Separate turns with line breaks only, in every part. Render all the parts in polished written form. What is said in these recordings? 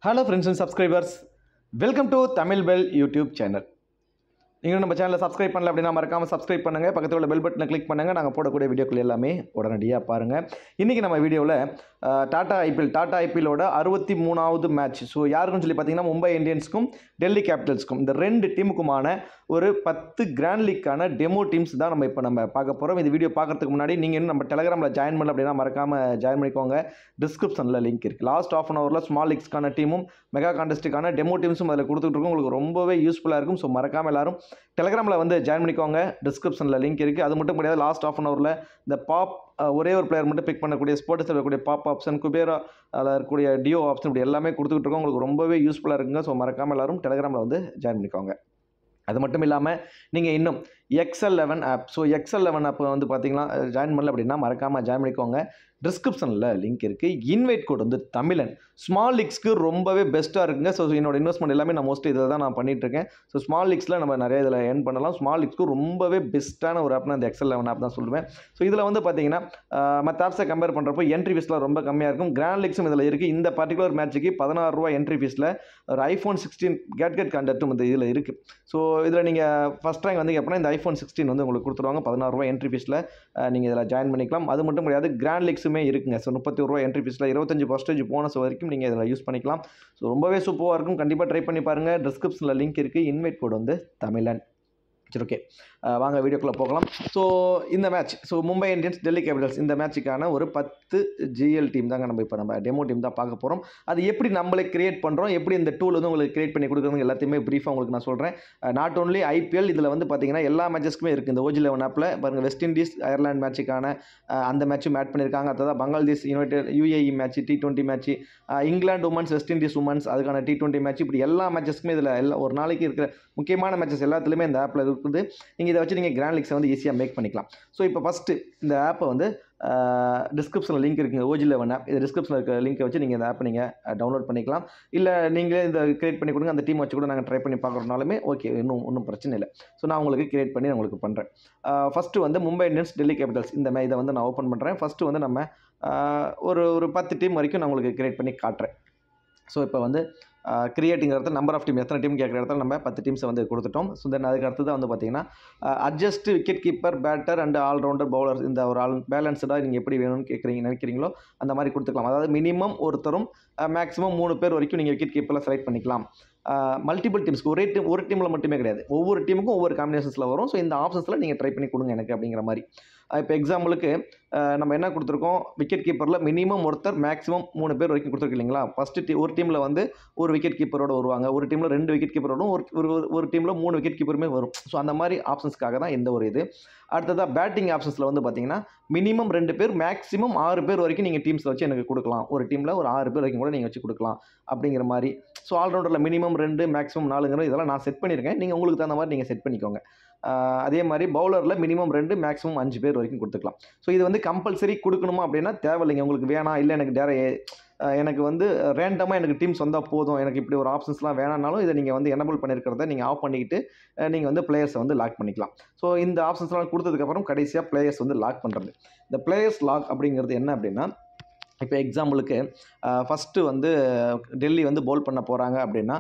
Hello friends and subscribers, welcome to Tamil Bell YouTube channel. நீங்கள் நம்ம சேனலை subscribe பண்ணல அப்படின்னா மறக்காமல் சப்ஸ்கிரைப் பண்ணுங்கள், பக்கத்தில் உள்ள பெல் பட்டனை கிளிக் பண்ணுங்கள். நாங்கள் போடக்கூடிய வீடியோக்கள் எல்லாமே உடனடியாக பாருங்கள். இன்றைக்கி நம்ம வீடியோவில் டாடா ஐபிஎல்லோட 63வது மேட்ச். ஸோ யாருக்குன்னு சொல்லி பார்த்தீங்கன்னா மும்பை இந்தியன்ஸுக்கும் டெல்லி கேபிட்டல்ஸ்க்கும் இந்த ரெண்டு டீமுக்குமான ஒரு 10 கிராண்ட் லீக்கான டெமோ டீம்ஸ் தான் நம்ம பார்க்க போகிறோம். இந்த வீடியோ பார்க்குறதுக்கு முன்னாடி நீங்கள் இன்னும் நம்ம டெலகிராமில் ஜாயின் பண்ணல அப்படின்னா மறக்காமல் ஜாயின் பண்ணிக்கோங்க. டிஸ்கிரிப்ஷனில் லிங்க் இருக்குது. லாஸ்ட் ஆஃப் அன் ஹவரில் ஸ்மால் லீக்ஸ்க்கான டீமும் மெகா கான்டெஸ்ட்டுக்கான டெமோ டீம்ஸும் அதில் கொடுத்துட்ருக்கோம். உங்களுக்கு ரொம்பவே யூஸ்ஃபுல்லாக இருக்கும். ஸோ மறக்காமல் எல்லாரும் டெலகிராமில் வந்து ஜாயின் பண்ணிக்கோங்க. டிஸ்கிரிப்ஷனில் லிங்க் இருக்குது. அது மட்டும் கிடையாது, லாஸ்ட் ஆஃப் அன் ஹவரில் இந்த ஒரே ஒரு பிளேயர் மட்டும் பிக் பண்ணக்கூடிய ஸ்போர்ட்ஸில் இருக்கக்கூடிய பாப் ஆப்ஷன், குபேரா அதில் இருக்கக்கூடிய டியோ ஆப்ஷன், இப்படி எல்லாமே கொடுத்துக்கிட்டு இருக்கோம். உங்களுக்கு ரொம்பவே யூஸ்ஃபுல்லாக இருக்குங்க. ஸோ மறக்காமல் எல்லாரும் டெலகிராமில் வந்து ஜாயின் பண்ணிக்கோங்க. அது மட்டும் இல்லாமல் நீங்கள் இன்னும் XL11 app, so XL11 app வந்து பார்த்தீங்கன்னா ஜாயின் பண்ணல அப்படின்னா மறக்காமல் ஜாயின் பண்ணிக்கோங்க. டிஸ்கிரிப்ஷனில் லிங்க் இருக்குது. இன்வைட் கோட் வந்து தமிழன். ஸ்மால் லீக்ஸ்க்கு ரொம்பவே பெஸ்ட்டாக இருக்குங்க. ஸோ என்னோட இன்வெஸ்ட்மெண்ட் எல்லாமே நான் மோஸ்ட்லி இதில் தான் நான் பண்ணிகிட்ருக்கேன். ஸோ ஸ்மால் லீக்ஸில் நம்ம நிறைய இதில் ஏர்ன் பண்ணலாம். ஸ்மால் லீக்ஸ்க்கு ரொம்பவே பெஸ்ட்டான ஒரு ஆப்னா இந்த XL11 ஆப் தான் சொல்லுவேன். ஸோ இதில் வந்து பார்த்தீங்கன்னா மற்ற ஆப்ஸை கம்பேர் பண்ணுறப்போ என்ட்ரி ஃபீஸ்லாம் ரொம்ப கம்மியாக இருக்கும். கிராண்ட் லீக்ஸும் இதில் இருக்குது. இந்த பர்டிகுலர் மேட்ச்சுக்கு 16 ரூபா என்ட்ரி ஃபீஸில் ஒரு iPhone 16 கேட்கெட் கான்டெக்ட்டும் வந்து இதில் இருக்குது. ஸோ இதில் நீங்கள் ஃபஸ்ட் ரேங்க் வந்து எப்படின்னா இந்த iPhone 16 வந்து உங்களுக்கு கொடுத்துருவாங்க. 16 ரூபா என்ட்ரி ஃபீஸில் நீங்கள் இதில் ஜாயின் பண்ணிக்கலாம். அது மட்டும் கிடையாது, கிராண்ட் லீக்ஸுமே இருக்குங்க. ஸோ 31 ரூபா என்ட்ரி ஃபீஸில் 25% போனஸ் வரைக்கும் நீங்கள் இதில் யூஸ் பண்ணிக்கலாம். ஸோ ரொம்பவே சூப்பராக இருக்கும். கண்டிப்பாக ட்ரை பண்ணி பாருங்கள். டிஸ்கிரிப்ஷனில் லிங்க் இருக்குது. இன்வைட் கோட் வந்து தமிழன். சரி, ஓகே, வாங்க வீடியோக்குள்ளே போகலாம். ஸோ இந்த match, so Mumbai Indians Delhi Capitals, இந்த மேட்சுக்கான ஒரு 10 GL டீம் தாங்க நம்ம டெமோ டீம் தான் பார்க்க போகிறோம். அது எப்படி நம்மளே கிரியேட் பண்ணுறோம், எப்படி இந்த டூல் வந்து உங்களுக்கு கிரியேட் பண்ணி கொடுக்குறது எல்லாத்தையுமே ப்ரீஃபாக உங்களுக்கு நான் சொல்கிறேன். நாட் ஓன்லி IPL, இதில் வந்து பார்த்தீங்கன்னா எல்லா மேட்சஸ்க்குமே இருக்குது. இந்த OG11 ஆப்பில் பாருங்கள், வெஸ்ட் இண்டீஸ் அயர்லாந்து மேட்சுக்கான அந்த மேட்சும் ஆட் பண்ணியிருக்காங்க. அடுத்ததான் Bangladesh United UAE match, T20 match, England women's west Indies women's அதுக்கான T20 மேட்ச், இப்படி எல்லா மேட்சஸ்க்குமே இதில் எல்லா ஒரு நாளைக்கு இருக்கிற முக்கியமான மேட்சஸ் எல்லாத்துலேயுமே இந்த ஆப்பில் இருக்குது. நீங்கள் இதை வச்சு நீங்கள் கிராண்ட் லீக்ஸை வந்து ஈஸியாக மேக் பண்ணிக்கலாம். ஸோ இப்போ ஃபஸ்ட்டு இந்த ஆப்பை வந்து டிஸ்கிரிப்ஷனில் லிங்க் இருக்குங்க, OG11 ஆப். இது டிஸ்கிரிப்ஷனில் இருக்க லிங்க்கை வச்சு நீங்கள் இந்த ஆப்பை நீங்கள் டவுன்லோட் பண்ணிக்கலாம். இல்லை நீங்களே இந்த கிரியேட் பண்ணி கொடுங்க, அந்த டீம் வச்சு கூட நாங்கள் ட்ரை பண்ணி பார்க்குறதுனாலுமே ஓகே, ஒன்றும் பிரச்சனை இல்லை. ஸோ நான் உங்களுக்கு கிரியேட் பண்ணி நான் உங்களுக்கு பண்ணுறேன். ஃபஸ்ட்டு வந்து மும்பை இந்தியன்ஸ் டெல்லி கேபிட்டல்ஸ், இதை வந்து நான் ஓப்பன் பண்ணுறேன். ஃபஸ்ட்டு வந்து நம்ம ஒரு 10 டீம் வரைக்கும் நான் உங்களுக்கு கிரியேட் பண்ணி காட்டுறேன். ஸோ இப்போ வந்து கிரியேட்டிங்கிறது நம்பர் ஆஃப் டீம், எத்தனை டீம் கேட்குற இடத்துல நம்ம 10 டீம்ஸை வந்து கொடுத்துட்டோம். ஸோ தென் அதுக்கு அடுத்து தான் வந்து பார்த்தீங்கன்னா adjust wicket keeper, batter and allrounder, bowler, இந்த ஒரு பேலன்ஸ்டாக நீங்கள் எப்படி வேணும்னு நினைக்கிறீங்களோ அந்த மாதிரி கொடுத்துக்கலாம். அதாவது மினிமம் ஒருத்தரும் மேக்ஸிமம் 3 பேர் வரைக்கும் நீங்கள் விக்கெட் கீப்பரில் செலக்ட் பண்ணிக்கலாம். மல்டிபிள் டீம்ஸ்க்கு ஒரு டீமில் மட்டுமே கிடையாது, ஒவ்வொரு டீமுக்கும் ஒவ்வொரு காம்பினேஷன்ஸில் வரும். ஸோ இந்த ஆப்ஷன்ஸில் நீங்கள் ட்ரை பண்ணி கொடுங்க எனக்கு அப்படிங்கிற மாதிரி. இப்போ எக்ஸாம்பிளுக்கு நம்ம என்ன கொடுத்துருக்கோம், விக்கெட் கீப்பரில் மினிமம் ஒருத்தர் மேக்ஸிமம் 3 பேர் வரைக்கும் கொடுத்துருக்கு இல்லைங்களா. ஃபஸ்ட்டு ஒரு டீமில் வந்து ஒரு விக்கெட் கீப்பரோடு வருவாங்க, ஒரு டீமில் 2 விக்கெட் கீப்பரோடும், ஒரு டீமில் 3 விக்கெட் கீப்பருமே வரும். ஸோ அந்த மாதிரி ஆப்ஷன்ஸ்க்காக தான் இந்த ஒரு இது. அடுத்ததாக பேட்டிங் ஆப்ஷன்ஸில் வந்து பார்த்தீங்கன்னா மினிமம் 2 பேர் மேக்ஸிமம் 6 பேர் வரைக்கும் நீங்கள் டீம்ஸில் வச்சு எனக்கு கொடுக்கலாம். ஒரு டீமில் ஒரு 6 பேர் வரைக்கும் கூட நீங்கள் வச்சு கொடுக்கலாம் அப்படிங்கிற மாதிரி. ஸோ ஆல்ரவுண்டரில் மினிமம் 2 மேக்ஸிமம் 4 இதெல்லாம் நான் செட் பண்ணியிருக்கேன். நீங்கள் உங்களுக்கு தகுந்த மாதிரி நீங்கள் செட் பண்ணிக்கோங்க. அதே மாதிரி பவுலரில் மினிமம் 2 மேக்ஸிமம் 5 பேர் வரைக்கும் கொடுத்துக்கலாம். ஸோ இது வந்து கம்பல்சரி கொடுக்கணுமா அப்படின்னா தேவையில்லைங்க. உங்களுக்கு வேணாம், இல்லை எனக்கு வந்து ரேண்டமாக எனக்கு டீம்ஸ் வந்தால் போதும், எனக்கு இப்படி ஒரு ஆப்ஷன்ஸ்லாம் வேணானாலும் இதை நீங்கள் வந்து எனபிள் பண்ணியிருக்கிறத நீங்கள் ஆஃப் பண்ணிக்கிட்டு நீங்கள் வந்து பிளேயர்ஸை வந்து லாக் பண்ணிக்கலாம். ஸோ இந்த ஆப்ஷன்ஸ்லாம் கொடுத்ததுக்கப்புறம் கடைசியாக பிளேயர்ஸ் வந்து லாக் பண்ணுறது. இந்த பிளேயர்ஸ் லாக் அப்படிங்கிறது என்ன அப்படின்னா, இப்போ எக்ஸாம்பிளுக்கு ஃபஸ்ட்டு வந்து டெல்லி வந்து பவுல் பண்ண போகிறாங்க அப்படின்னா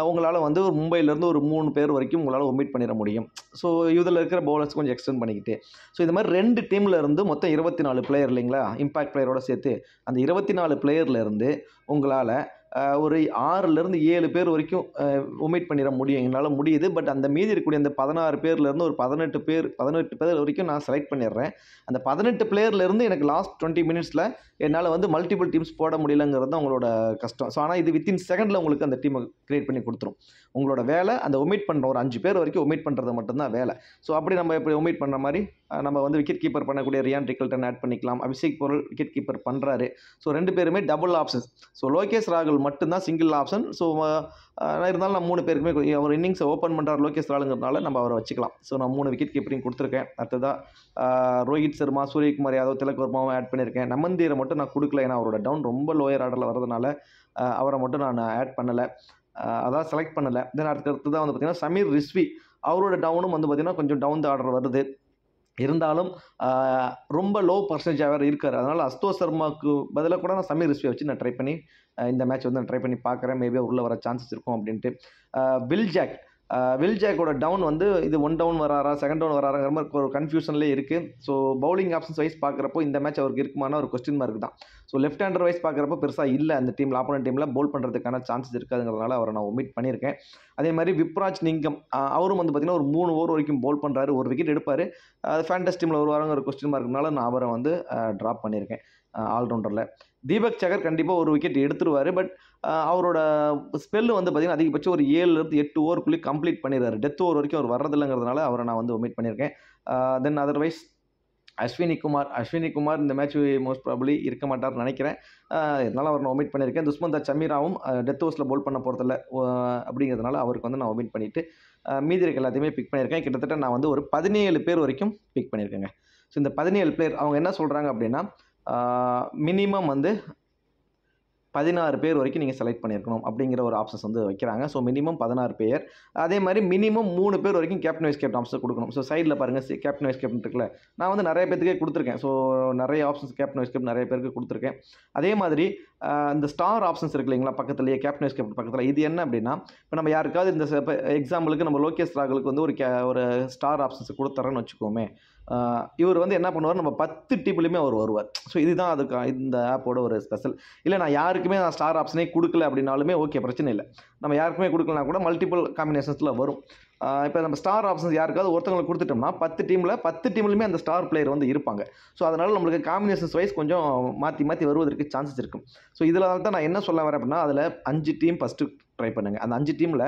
உங்களால் வந்து ஒரு மும்பையிலேருந்து ஒரு 3 பேர் வரைக்கும் உங்களால் ஒமிட் பண்ணிட முடியும். ஸோ இதில் இருக்கிற பவுலர்ஸ் கொஞ்சம் எக்ஸ்டெண்ட் பண்ணிக்கிட்டு, ஸோ இது மாதிரி 2 டீமில் இருந்து மொத்தம் 24 பிளேயர் இல்லைங்களா, இம்பாக்ட் பிளேயரோட சேர்த்து அந்த 24 பிளேயர்லேருந்து உங்களால் ஒரு 6லேருந்து 7 பேர் வரைக்கும் ஒமிட் பண்ணிட முடியும். என்னால் முடியுது. பட் அந்த மீதி இருக்கக்கூடிய அந்த 16 பேர்லேருந்து ஒரு 18 பேர் வரைக்கும் நான் செலக்ட் பண்ணிடுறேன். அந்த 18 பிளேயர்லேருந்து எனக்கு லாஸ்ட் 20 மினிட்ஸில் என்னால் வந்து மல்டிபிள் டீம்ஸ் போட முடியலங்கிறது தான் உங்களோட கஷ்டம். ஸோ ஆனால் இது வித்தின் செகண்டில் உங்களுக்கு அந்த டீமை கிரியேட் பண்ணி கொடுத்துரும். உங்களோட வேலை அந்த ஒமிட் பண்ணுற ஒரு 5 பேர் வரைக்கும் ஒமிட் பண்ணுறது மட்டும்தான் வேலை. ஸோ அப்படி நம்ம இப்படி ஒமிட் பண்ணுற மாதிரி நம்ம வந்து விக்கெட் கீப்பர் பண்ணக்கூடிய ரியான் ரிக்கல்டன் ஆட் பண்ணிக்கலாம். அபிஷேக் பொருள் விக்கெட் கீப்பர் பண்ணுறாரு. ஸோ 2 பேருமே டபுள் ஆப்ஷன்ஸ். ஸோ லோகேஷ் ராகுல் மட்டும்தான் சிங்கிள் ஆப்ஷன். ஸோ இருந்தாலும் நான் 3 பேருக்குமே ஒரு இன்னிங்ஸை ஓப்பன் பண்ணுறாரு லோகேஷ் ராகுல்ங்கிறதுனால நம்ம அவரை வச்சுக்கலாம். ஸோ நான் 3 விக்கெட் கீப்பரையும் கொடுத்துருக்கேன். அடுத்ததாக ரோஹித் சர்மா, சூரியகுமார் யாதவ், திலக் வர்மாவும் ஆட் பண்ணியிருக்கேன். நமந்தீரை மட்டும் நான் கொடுக்கல, ஏன்னா அவரோட டவுன் ரொம்ப லோயர் ஆர்டரில் வரதுனால அவரை மட்டும் நான் ஆட் பண்ணலை, அதான் செலக்ட் பண்ணலை. தென் அடுத்து தான் வந்து பார்த்திங்கன்னா சமீர் ரிஸ்வி, அவரோட டவுனும் வந்து பார்த்திங்கன்னா கொஞ்சம் டவுன் த ஆர்டர் வருது. இருந்தாலும் ரொம்ப லோ பர்சன்டேஜாக வேறு இருக்கார். அதனால் அஸ்தோ சர்மாவுக்கு பதிலாக கூட நான் சமீர் ரிஸ்வியை வச்சு நான் ட்ரை பண்ணி இந்த மேட்ச் வந்து நான் ட்ரை பண்ணி பார்க்குறேன். மேபி உள்ளே வர சான்சஸ் இருக்கும் அப்படின்ட்டு. வில் ஜாக்கோட டவுன் வந்து இது 1 டவுன் வராரா, 2 டவுன் வராராங்கிற மாதிரி ஒரு கன்ஃபியூஷன்லேயே இருக்குது. ஸோ பவுலிங் ஆப்ஷன்ஸ் வைஸ் பார்க்குறப்போ இந்த மேட்ச் அவருக்கு இருக்குமான ஒரு கொஸ்டின் மார்க் தான். ஸோ லெஃப்ட் ஹேண்டர் வைஸ் பார்க்குறப்போ பெருசாக இல்லை அந்த டீமில், ஆப்போனன்ட் டீமில் பவுல் பண்ணுறதுக்கான சான்சஸ் இருக்காதுங்கிறதுனால அவரை நான் ஒமிட் பண்ணியிருக்கேன். அதே மாதிரி விப்ராஜ் நிங்கம் அவரும் வந்து பார்த்திங்கன்னா ஒரு 3 ஓவர் வரைக்கும் பவுல் பண்ணுறாரு, ஒரு விக்கெட் எடுப்பார். அது ஃபேண்டஸ் டீமில் வருவாருங்கிற ஒரு கொஸ்டின் மார்க்னால நான் அவரை வந்து ட்ராப் பண்ணியிருக்கேன் ஆல்ரவுண்டரில். தீபக் சகர் கண்டிப்பாக ஒரு விக்கெட் எடுத்துருவார். பட் அவரோட ஸ்பெல்லு வந்து பார்த்திங்கன்னா அதிகபட்சம் ஒரு 7லேருந்து 8 ஓவருக்குள்ளேயே கம்ப்ளீட் பண்ணிடுறாரு. டெத் ஓவர் வரைக்கும் அவர் வர்றதில்லைங்கிறதுனால அவரை நான் வந்து ஒமிட் பண்ணியிருக்கேன். தென் அதர்வைஸ் அஸ்வினி குமார் இந்த மேட்ச் மோஸ்ட் ப்ராபப்ளி இருக்க மாட்டார்னு நினைக்கிறேன். இதனால் அவர் நான் ஒமிட் பண்ணியிருக்கேன். துஷ்மந்தா சமீராவும் டெத் ஓவர்ஸில் பவுல் பண்ண போகிறதில்ல அப்படிங்கிறதுனால அவருக்கு வந்து நான் ஒமிட் பண்ணிவிட்டு மீதி இருக்க எல்லாத்தையுமே பிக் பண்ணியிருக்கேன். கிட்டத்தட்ட நான் வந்து ஒரு 17 பேர் வரைக்கும் பிக் பண்ணியிருக்கேங்க. ஸோ இந்த 17 பேர் அவங்க என்ன சொல்கிறாங்க அப்படின்னா மினிமம் வந்து 16 பேர் வரைக்கும் நீங்கள் செலக்ட் பண்ணியிருக்கணும் அப்படிங்கிற ஒரு ஆப்ஷன்ஸ் வந்து வைக்கிறாங்க. ஸோ மினிமம் 16 பேர். அதே மாதிரி மினிமம் 3 பேர் வரைக்கும் கேப்டன் வைஸ் கேப்டன் ஆப்ஷன் கொடுக்கணும். ஸோ சைடில் பாருங்கள் கேப்டன் வைஸ் கேப்டன் இருக்குல்ல, நான் வந்து நிறைய பேருக்கே கொடுத்துருக்கேன். ஸோ நிறைய ஆப்ஷன்ஸ் கேப்டன் வைஸ் கேப்டன் நிறைய பேருக்கு கொடுத்துருக்கேன். அதே மாதிரி இந்த ஸ்டார் ஆப்ஷன்ஸ் இருக்கு இல்லைங்களா பக்கத்துலேயே, கேப்டன் வைஸ் கேப்டன் பக்கத்தில், இது என்ன அப்படின்னா இப்போ நம்ம யாருக்காவது இந்த எக்ஸாம்பிளுக்கு நம்ம லோகேஷ் ராகுலுக்கு வந்து ஒரு ஸ்டார் ஆப்ஷன்ஸ் கொடுத்துறேன்னு வச்சுக்கோமே, இவர் வந்து என்ன பண்ணுவார், நம்ம 10 டீம்லையுமே அவர் வருவார். ஸோ இதுதான் அதுக்கு இந்த ஆப்போட ஒரு ஸ்பெஷல். இல்லை நான் யாருக்குமே நான் ஸ்டார் ஆப்ஷனே கொடுக்கல அப்படின்னாலுமே ஓகே, பிரச்சனை இல்லை. நம்ம யாருக்குமே கொடுக்கலனா கூட மல்டிபிள் காம்பினேஷன்ஸில் வரும். இப்போ நம்ம ஸ்டார் ஆப்ஷன்ஸ் யாருக்காவது ஒருத்தவங்களுக்கு கொடுத்துட்டோம்னா 10 டீம்லையுமே அந்த ஸ்டார் பிளேயர் வந்து இருப்பாங்க. ஸோ அதனால் நம்மளுக்கு காம்பினேஷன்ஸ் வைஸ் கொஞ்சம் மாற்றி வருவதற்கு சான்சஸ் இருக்கும். ஸோ இதில் தான் நான் என்ன சொல்ல வரேன் அப்படின்னா, அதில் 5 டீம் ஃபஸ்ட்டு ட்ரை பண்ணுங்கள். அந்த 5 டீமில்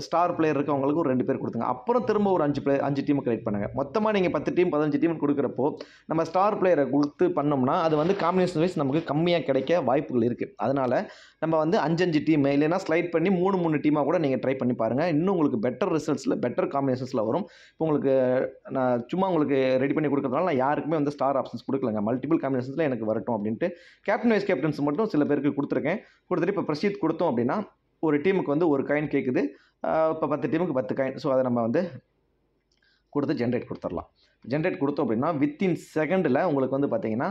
ஸ்டார் பிளேயர் இருக்கவங்களுக்கு ஒரு 2 பேர் கொடுத்துங்க. அப்புறம் திரும்ப ஒரு 5 டீம் கிரியேட் பண்ணுங்கள். மொத்தமாக நீங்கள் 10 டீம் 15 டீம் கொடுக்குறப்போ நம்ம ஸ்டார் பிளேயரை கொடுத்து பண்ணோம்னா அது வந்து காம்பினேஷன் வைஸ் நமக்கு கம்மியாக கிடைக்க வாய்ப்புகள் இருக்குது. அதனால் நம்ம வந்து 5 டீம் இல்லைன்னா ஸ்லைட் பண்ணி 3 டீமாக கூட நீங்கள் ட்ரை பண்ணி பாருங்கள். இன்னும் உங்களுக்கு பெட்டர் ரிசல்ட்ஸில் பெட்டர் காம்பினேஷன்ஸில் வரும். இப்போ உங்களுக்கு நான் சும்மா உங்களுக்கு ரெடி பண்ணி கொடுக்குறதுனால நான் யாருக்குமே வந்து ஸ்டார் ஆப்ஷன்ஸ் கொடுக்கலங்க. மல்டிபிள் காம்பினேஷன்ஸில் எனக்கு வரட்டும் அப்படின்ட்டு கேப்டன் வைஸ் கேப்டன்ஸ் மட்டும் சில பேருக்கு கொடுத்துட்டு இப்போ பிரசீத் கொடுத்தோம் அப்படின்னா ஒரு டீமுக்கு வந்து ஒரு காயின் கேட்குது. இப்போ 10 டீமுக்கு 10 காயின். ஸோ அதை நம்ம வந்து கொடுத்து ஜென்ரேட் கொடுத்துடலாம். ஜென்ரேட் கொடுத்தோம் அப்படின்னா வித்தின் செகண்டில் உங்களுக்கு வந்து பார்த்தீங்கன்னா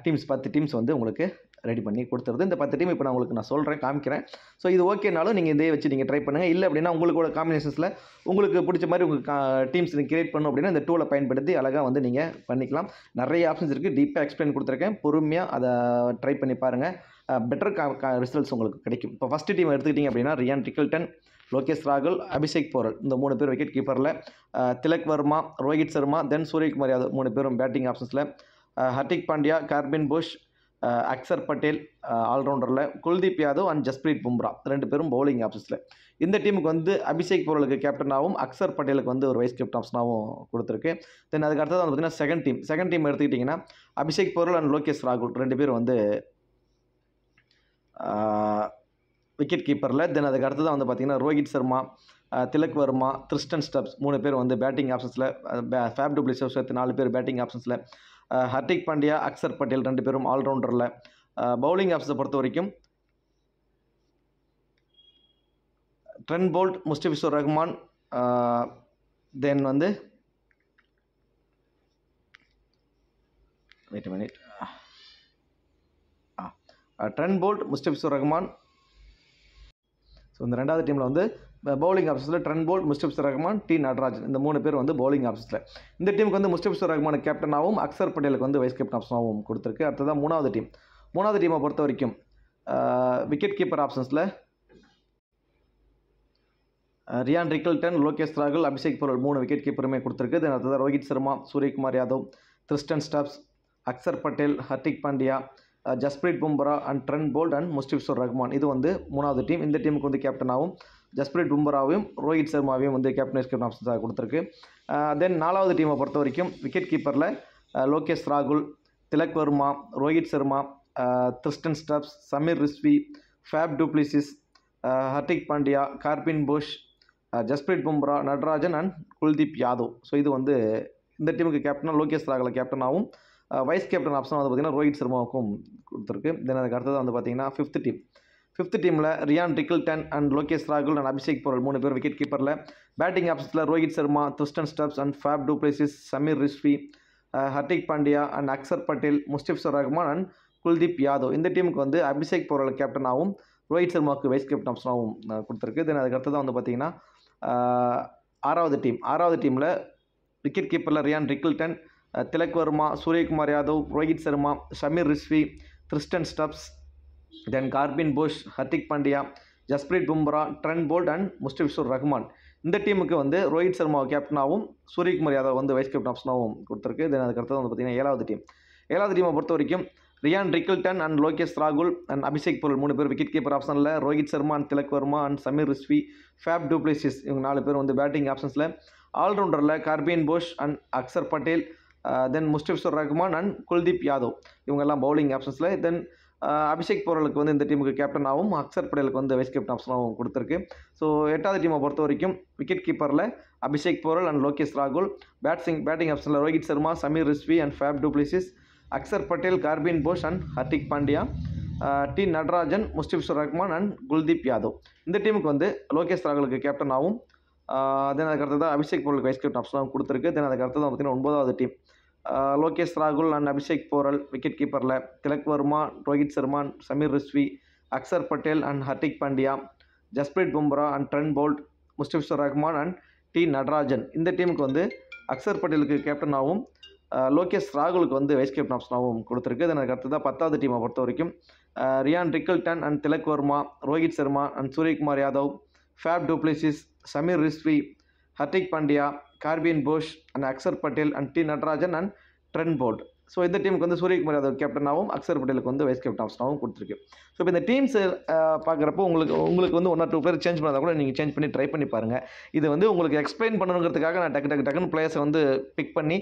டீம்ஸ் 10 டீம்ஸ் வந்து உங்களுக்கு ரெடி பண்ணி கொடுத்துருது. இந்த 10 டீம் இப்போ நான் உங்களுக்கு சொல்கிறேன், காமிக்கிறேன். ஸோ இது ஓகேனாலும் நீங்கள் இதே வச்சு நீங்கள் ட்ரை பண்ணுங்கள். இல்லை அப்படின்னா உங்களோட காம்பினேஷன்ஸில் உங்களுக்கு பிடிச்ச மாதிரி உங்கள் டீம்ஸ் நீங்கள் கிரியேட் பண்ணணும் அப்படின்னா இந்த டூலை பயன்படுத்தி அழகாக வந்து நீங்கள் பண்ணிக்கலாம். நிறைய ஆப்ஷன்ஸ் இருக்குது, டீப்பாக எக்ஸ்பிளைன் கொடுத்துருக்கேன். பொறுமையாக அதை ட்ரை பண்ணி பாருங்கள். பெட்டர் ரிசல்ட்ஸ் உங்களுக்கு கிடைக்கும். இப்போ ஃபஸ்ட்டு டீம் எடுத்துக்கிட்டிங்க அப்படின்னா ரியான் ட்ரிக்கிள்டன், லோகேஷ் ராகுல், அபிஷேக் போரல் இந்த 3 பேர் விக்கெட் கீப்பரில், திலக் வர்மா, ரோஹித் சர்மா, தென் சூரியகுமார் யாதவ் 3 பேரும் பேட்டிங் ஆப்ஷன்ஸில், ஹர்திக் பாண்டியா, கார்பின் புஷ், அக்சர் பட்டேல் ஆல்ரவுண்டரில், குல்தீப் யாதவ் அண்ட் ஜஸ்பிரீத் பும்ரா 2 பேரும் பவுலிங் ஆப்ஷன்ஸில். இந்த டீமுக்கு வந்து அபிஷேக் போரலுக்கு கேப்டனாகவும் அக்சர் பட்டேலுக்கு வந்து ஒரு வைஸ் கேப்டன் ஆப்ஷனாகவும் கொடுத்துருக்கு. தென் அதுக்கு அடுத்தது வந்து பார்த்தீங்கன்னா செகண்ட் டீம் எடுத்துக்கிட்டிங்கன்னா அபிஷேக் போரல் அண்ட் லோகேஷ் ராகுல் 2 பேர் வந்து விக்கெட் கீப்பரில். தென் அதுக்கு அடுத்தது வந்து பார்த்திங்கன்னா ரோஹித் சர்மா, திலக் வர்மா, கிறிஸ்டன் ஸ்டப்ஸ் 3 பேர் வந்து பேட்டிங் ஆப்ஷன்ஸில், ஃபேப் டு பிளேஸ் சேர்த்து 4 பேர் பேட்டிங் ஆப்ஷன்ஸில், ஹர்திக் பாண்டியா, அக்சர் பட்டேல் 2 பேரும் ஆல்ரவுண்டரில். பவுலிங் ஆப்ஷன்ஸை பொறுத்த வரைக்கும் Trent Boult, Mustafizur Rahman, then வந்து Trent Boult, Mustafizur Rahman. So இந்த 2வது டீமில் வந்து பவுலிங் ஆப்ஷன்ஸில் Trent Boult, Mustafizur Rahman, T Natarajan இந்த 3 பேர் வந்து பவுலிங் ஆப்ஷன்ஸில். இந்த டீமுக்கு வந்து முஸ்டபிசுர் ரஹ்மானுக்கு கேப்டனாகவும் அக்சர் பட்டேலுக்கு வந்து வைஸ் கேப்டன் ஆப்ஷனாகவும் கொடுத்துருக்கு. அடுத்ததான் 3வது டீமை பொறுத்த வரைக்கும் விக்கெட் கீப்பர் ஆப்ஷன்ஸில் ரியான் ட்ரிக்கிள்டன், லோகேஷ் ராகுல், அபிஷேக் போரல் 3 விக்கெட் கீப்பருமே கொடுத்துருக்கு. தென் அடுத்ததான் Rohit Sharma, Suryakumar Yadav, Tristan Stubbs, Axar Patel, Hardik Pandya, Jasprit Bumrah and Trent Boult and Mustafizur Rahman இது வந்து 3வது டீம். இந்த டீமுக்கு வந்து கேப்டனாகவும் ஜஸ்பிரீத் பும்ராவையும் ரோஹித் சர்மாவையும் வந்து கேப்டன் வைஸ் கேப்டன் ஆப்ஷன்ஸாக கொடுத்துருக்கு. தென் 4வது டீமை பொறுத்த வரைக்கும் விக்கெட் கீப்பரில் லோகேஷ் ராகுல், Tilak Varma, Rohit Sharma, Tristan Stubbs, Sameer Rizvi, Faf du Plessis, Hardik Pandya, Corbin Bosch, Jasprit Bumrah, Natarajan and Kuldeep Yadav. So இது வந்து இந்த டீமுக்கு கேப்டனாக லோகேஷ் ராகுலை கேப்டனாகவும் வைஸ் கேப்டன் ஆப்ஷன் வந்து பார்த்திங்கன்னா ரோஹித் சர்மாவுக்கும் கொடுத்துருக்கு. தென் அதுக்கு அடுத்தது வந்து பார்த்திங்கன்னா ஃபிஃப்த் டீமில் ரியான் ட்ரிக்கிள்டன் அண்ட் லோகேஷ் ராகுல் அண்ட் அபிஷேக் போரல் 3 பேர் விக்கெட் கீப்பரில். பேட்டிங் ஆப்ஷன்ஸில் Rohit Sharma, Tristan Stubbs and Faf du Plessis, Sameer Rizvi, Hardik Pandya and Axar Patel, Mustafizur Rahman and Kuldeep Yadav. இந்த டீமுக்கு வந்து அபிஷேக் போரல் கேப்டனாகவும் ரோஹித் சர்மாவுக்கு வைஸ் கேப்டன் ஆப்ஷனாகவும் கொடுத்துருக்கு. தென் அதுக்கடுத்து தான் வந்து பார்த்திங்கன்னா ஆறாவது டீமில் விக்கெட் கீப்பரில் Ryan Rickelton, Tilak Varma, Suryakumar Yadav, Rohit Sharma, Sameer Rizvi, Tristan Stubbs, then Corbin Bosch, Hardik Pandya, Jasprit Bumrah, Trent Boult and முஸ்டிஃபிசுர் Rahman. இந்த டீமுக்கு வந்து ரோஹித் சர்மா கேப்டனாகவும் சூரியகுமார் யாதவ் வந்து வைஸ் கேப்டன் ஆப்ஷனாகவும் கொடுத்துருக்கு. தென் அதுக்கடுத்து வந்து பார்த்திங்கன்னா ஏழாவது டீமை பொறுத்த வரைக்கும் ரியான் ரிக்கில்டன் அண்ட் லோகேஷ் ராகுல் அண்ட் அபிஷேக் போரல் 3 பேர் விக்கெட் கீப்பர் ஆப்ஷனில், Rohit Sharma and Tilak Varma and Sameer Rizvi, Faf du Plessis இவங்க 4 பேர் வந்து பேட்டிங் ஆப்ஷன்ஸில், ஆல்ரவுண்டரில் Corbin Bosch and Axar Patel, then Mustafizur Rahman and Kuldeep Yadav இவங்கெல்லாம் பவுலிங் ஆப்ஷன்ஸில். தென் அபிஷேக் போரலுக்கு வந்து இந்த டீமுக்கு கேப்டனாகவும் அக்சர் பட்டேலுக்கு வந்து வைஸ் கேப்டன் ஆப்ஷனாகவும் கொடுத்துருக்கு. ஸோ 8வது டீமை பொறுத்த வரைக்கும் விக்கெட் கீப்பரில் அபிஷேக் போரல் அண்ட் லோகேஷ் ராகுல், பேட்டிங் ஆப்ஷனில் Rohit Sharma, Sameer Rizvi and Faf du Plessis, Axar Patel, Corbin Bosch and Hardik Pandya, T Natarajan, Mustafizur Rahman and Kuldeep Yadav. இந்த டீமுக்கு வந்து லோகேஷ் ராகுலுக்கு கேப்டனாகவும் தென் அதுக்கடுத்து தான் அபிஷேக் போரலுக்கு வைஸ் கேப்டன் ஆப்ஷனாகவும் கொடுத்துருக்கு. தென் அதுக்கடுத்து தான் பார்த்திங்கன்னா 9வது டீம் லோகேஷ் ராகுல் அண்ட் அபிஷேக் போரல் விக்கெட் கீப்பரில் Tilak Varma, Rohit Sharma, Sameer Rizvi, Axar Patel and Hardik Pandya, Jasprit Bumrah and Trent Boult, Mustafizur Rahman and T Natarajan. இந்த டீமுக்கு வந்து அக்சர் பட்டேலுக்கு கேப்டனாகவும் லோகேஷ் ராகுலுக்கு வந்து வைஸ் கேப்டன் ஆப்ஷனாகவும் கொடுத்துருக்கு. தென் அதுக்கடுத்து தான் 10வது டீமை பொறுத்த வரைக்கும் Ryan Rickelton and Tilak Varma, Rohit Sharma and Suryakumar Yadav, Faf du Plessis, Sameer Rizvi, Hardik Pandya, Corbin Bosch and Axar Patel and T Natarajan and Trent Boult. So இந்த டீமுக்கு வந்து சூரியகுமார் யாதவ் கேப்டனாகவும் அக்சர் பட்டேலுக்கு வந்து வைஸ் கேப்டன் ஆப்ஷனாகவும் கொடுத்துருக்கு. ஸோ இப்போ இந்த டீம்ஸ் பார்க்குறப்போ உங்களுக்கு வந்து 1 or 2 பேர் சேஞ்ச் பண்ணால் கூட நீங்கள் சேஞ்ச் பண்ணி ட்ரை பண்ணி பாருங்கள். இது வந்து உங்களுக்கு எக்ஸ்பிளைன் பண்ணணுங்கிறதுக்காக நான் டக்குன்னு பிளேயர்ஸை வந்து பிக் பண்ணி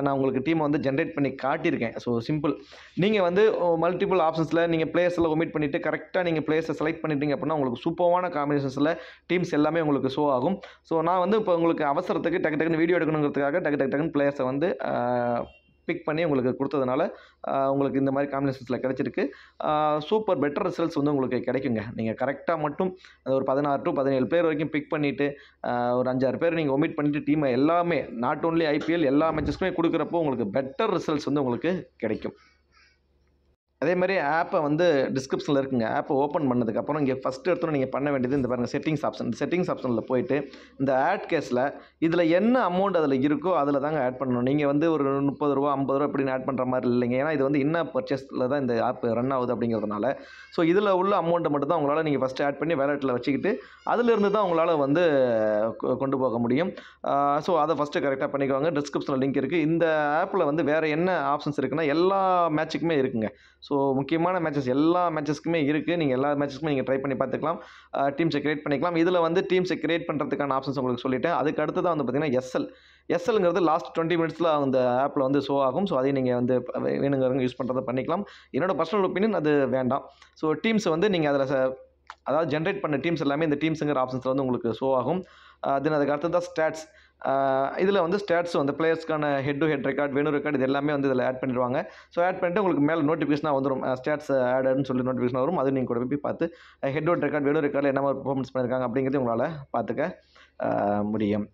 நான் உங்களுக்கு டீமை வந்து ஜென்ரேட் பண்ணி காட்டியிருக்கேன். So simple. நீங்கள் வந்து மல்டிபிள் ஆப்ஷன்ஸில் நீங்கள் பிளேயர்ஸ் எல்லாம் ஒமிட் பண்ணிவிட்டு கரெக்டாக நீங்கள் பிளேயர்ஸை செலக்ட் பண்ணிட்டீங்க அப்படின்னா உங்களுக்கு சூப்பரான காம்பினேஷன்ஸில் டீம்ஸ் எல்லாமே உங்களுக்கு ஷோ ஆகும். ஸோ நான் வந்து இப்போ உங்களுக்கு அவசரத்துக்கு டக்குன்னு வீடியோ எடுக்கணுங்கிறதுக்காக டக்குன்னு பிளேயர்ஸை வந்து பிக் பண்ணி உங்களுக்கு கொடுத்ததுனால உங்களுக்கு இந்த மாதிரி காம்பினேஷன்ஸில் கிடச்சிருக்கு. சூப்பர் பெட்டர் ரிசல்ட்ஸ் வந்து உங்களுக்கு கிடைக்குங்க. நீங்கள் கரெக்டாக மட்டும் ஒரு 16 to 17 பேர் வரைக்கும் பிக் பண்ணிவிட்டு ஒரு 5-6 பேர் நீங்கள் ஒமிட் பண்ணிவிட்டு டீமை எல்லாமே நாட் ஓன்லி ஐபிஎல் எல்லா மேட்சஸ்க்குமே கொடுக்குறப்போ உங்களுக்கு பெட்டர் ரிசல்ட்ஸ் வந்து உங்களுக்கு கிடைக்கும். அதே மாதிரி ஆப்பை வந்து டிஸ்கிரிப்ஷனில் இருக்குங்க. ஆப்பை ஓப்பன் பண்ணதுக்கப்புறம் இங்கே ஃபஸ்ட்டு எடுத்தோன்னே நீங்கள் பண்ண வேண்டியது இந்த பாருங்கள் செட்டிங்ஸ் ஆப்ஷன். இந்த செட்டிங்ஸ் ஆப்ஷனில் போயிட்டு இந்த ஆட் கேஸில் இதில் என்ன அமௌண்ட் அதில் இருக்கோ அதில் தாங்க ஆட் பண்ணணும். நீங்கள் வந்து ஒரு 30 ரூபா 50 ரூபா இப்படின்னு ஆட் பண்ணுற மாதிரி இல்லைங்க. ஏன்னா இது வந்து இன்-ஆப் பர்ச்சேஸில் தான் இந்த ஆப் ரன் ஆகுது அப்படிங்கிறதுனால ஸோ இதில் உள்ள அமௌண்ட்டை மட்டும் தான் உங்களால் நீங்கள் ஃபஸ்ட்டு ஆட் பண்ணி வேலெட்டில் வச்சுக்கிட்டு அதிலிருந்து தான் உங்களால் வந்து கொண்டு போக முடியும். ஸோ அதை ஃபஸ்ட்டு கரெக்டாக பண்ணிக்கோங்க. டிஸ்கிரிப்ஷனில் லிங்க் இருக்குது. இந்த ஆப்பில் வந்து வேறு என்ன ஆப்ஷன்ஸ் இருக்குன்னா எல்லா மேட்சுக்குமே இருக்குங்க. ஸோ முக்கியமான மேட்சஸ் எல்லா மேட்சஸ்க்குமே இருக்குது. நீங்கள் எல்லா மேட்சஸ்க்குமே நீங்கள் ட்ரை பண்ணி பார்த்துக்கலாம். டீம்ஸை கிரியேட் பண்ணிக்கலாம். இதில் வந்து டீம்ஸை கிரியேட் பண்ணுறதுக்கான ஆப்ஷன்ஸ் உங்களுக்கு சொல்லிட்டேன். அதுக்கு அடுத்து தான் வந்து பார்த்திங்கன்னா எஸ்எல்ங்கிறது லாஸ்ட் 20 மினிட்ஸில் அந்த ஆப்பில் வந்து ஷோ ஆகும். ஸோ அதையும் நீங்கள் வந்து வேணுங்கிறவங்க யூஸ் பண்ணுறதை பண்ணிக்கலாம். என்னோட பர்சனல் ஒப்பீனியன் அது வேண்டாம். ஸோ டீம்ஸ் வந்து நீங்கள் அதில் அதாவது ஜென்ரேட் பண்ண டீம்ஸ் எல்லாமே இந்த டீம்ஸுங்கிற ஆப்ஷன்ஸில் வந்து உங்களுக்கு ஷோ ஆகும். தென் அதுக்கு அடுத்து தான் ஸ்டாட்ஸ். இதில் வந்து ஸ்டாட்ஸ் வந்து பிளேயர்ஸ்க்கான head to head record venue record இது எல்லாமே வந்து இதில் ஆட் பண்ணிடுவாங்க. ஸோ ஆட் பண்ணிட்டு உங்களுக்கு மேலே நோட்டிஃபிகேஷனாக வந்துடும். ஸ்டாட்ஸ் ஆடுன்னு சொல்லி நோட்டிஃபிகேஷன் வரும். அது நீங்கள் கூட போய் பார்த்து head to head record venue ரெக்கார்டில் என்ன பர்ஃபார்மன்ஸ் பண்ணியிருக்காங்க அப்படிங்கிறது உங்களால் பார்த்துக்க முடியும்.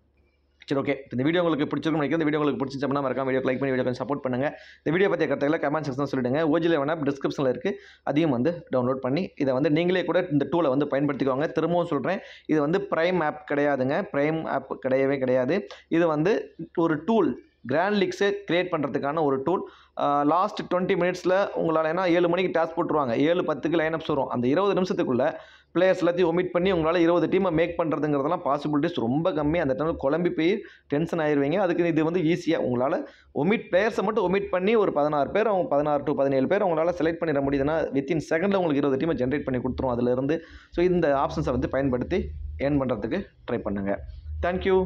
சரி, ஓகே. இந்த வீடியோ உங்களுக்கு பிடிச்சிருக்கும் நினைக்கிறேன். இந்த வீடியோ உங்களுக்கு பிடிச்சிச்சு அப்படின்னா மறக்காம வீடியோ லைக் பண்ணி வீடியோ கொஞ்சம் சப்போர்ட் பண்ணுங்கள். இந்த வீடியோ பற்றிய கருத்துக்களை கமெண்ட் செக்ஷன் சொல்லிடுங்க. OG11 ஆப் டிஸ்கிரிப்ஷனில் இருக்குது. அதையும் வந்து டவுன்லோட் பண்ணி இதை வந்து நீங்களே கூட இந்த டூலை வந்து பயன்படுத்திக்கோங்க. திரும்பவும் சொல்கிறேன், இது வந்து ப்ரைம் ஆப் கிடையாதுங்க. ப்ரைம் ஆப் கிடையவே கிடையாது. இது வந்து ஒரு டூல், கிராண்ட் லீக்ஸை கிரியேட் பண்ணுறதுக்கான ஒரு டூல். லாஸ்ட் 20 மினிட்ஸில் உங்களால் ஏன்னா 7 மணிக்கு டாஸ்க் போட்டுருவாங்க, 7:10க்கு லைனப்ஸ் வரும். அந்த 20 நிமிஷத்துக்குள்ளே பிளேயர்ஸ் எல்லாத்தையும் ஒமிட் பண்ணி உங்களால் 20 டீமை மேக் பண்ணுறதுங்கிறதெல்லாம் பாசிபிலிட்டிஸ் ரொம்ப கம்மி. அந்த டைமில் குழம்பி போய் டென்ஷன் ஆயிடுவீங்க. அதுக்கு இது வந்து ஈஸியாக உங்களால் பிளேயர்ஸை மட்டும் ஒமிட் பண்ணி ஒரு 16 பேர், அவங்க 16 to 17 பேர் உங்களால் செலக்ட் பண்ணிட முடியுதுன்னா வித்தின் செகண்டில் உங்களுக்கு 20 டீமை ஜென்ரேட் பண்ணி கொடுத்துரும் அதிலிருந்து. ஸோ இந்த ஆப்ஷன்ஸை வந்து பயன்படுத்தி ஏர்ன் பண்ணுறதுக்கு ட்ரை பண்ணுங்கள். தேங்க்யூ.